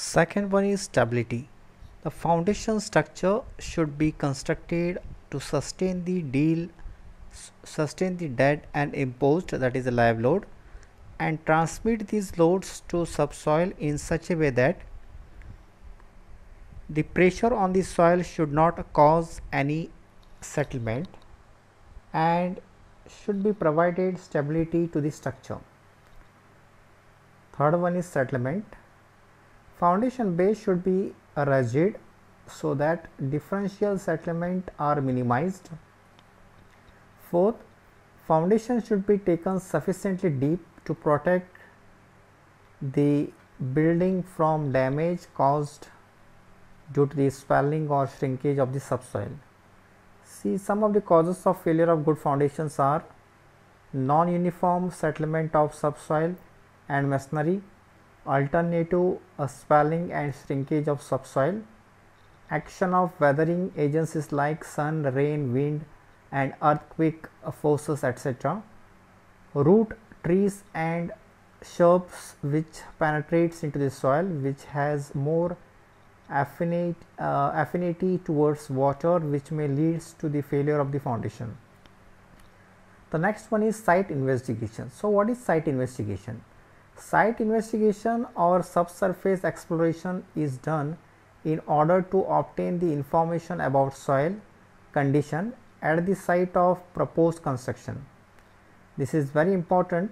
Second one is stability. The foundation structure should be constructed to sustain the dead and imposed, that is a live load, and transmit these loads to subsoil in such a way that the pressure on the soil should not cause any settlement and should be provided stability to the structure. Third one is settlement. Foundation base should be rigid so that differential settlement are minimized. Fourth, foundation should be taken sufficiently deep to protect the building from damage caused due to the swelling or shrinkage of the subsoil. See, some of the causes of failure of good foundations are non-uniform settlement of subsoil and masonry, alternative swelling and shrinkage of subsoil, action of weathering agencies like sun, rain, wind and earthquake forces, etc., root, trees and shrubs which penetrates into the soil, which has more affinity towards water, which may leads to the failure of the foundation. The next one is site investigation. So what is site investigation? Site investigation or subsurface exploration is done in order to obtain the information about soil condition at the site of proposed construction. This is very important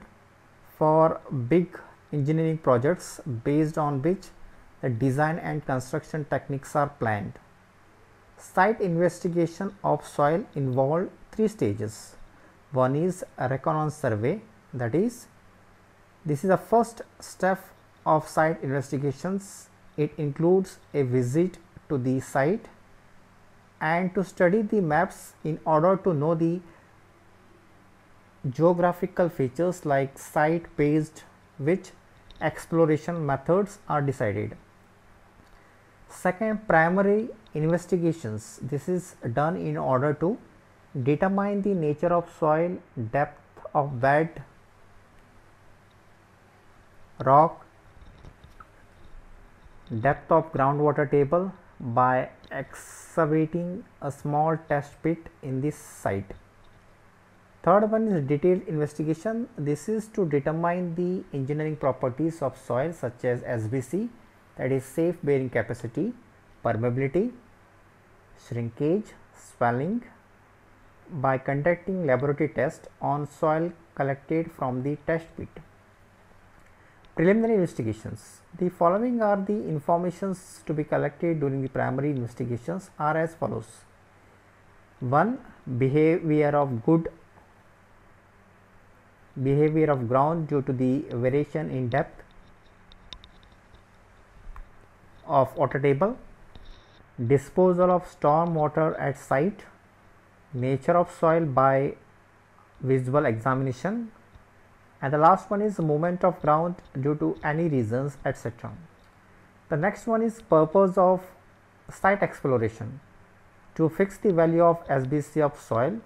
for big engineering projects based on which the design and construction techniques are planned. Site investigation of soil involve three stages. One is a reconnaissance survey, that is, this is the first step of site investigations. It includes a visit to the site and to study the maps in order to know the geographical features like site based which exploration methods are decided. Second, primary investigations. This is done in order to determine the nature of soil, depth of bed, rock, depth of groundwater table by excavating a small test pit in this site. Third one is detailed investigation. This is to determine the engineering properties of soil such as SBC, that is safe bearing capacity, permeability, shrinkage, swelling, by conducting laboratory tests on soil collected from the test pit. Preliminary investigations. The following are the informations to be collected during the primary investigations are as follows. 1. Behavior of ground due to the variation in depth of water table, disposal of storm water at site, nature of soil by visual examination, and the last one is movement of ground due to any reasons, etc. The next one is purpose of site exploration: to fix the value of SBC of soil,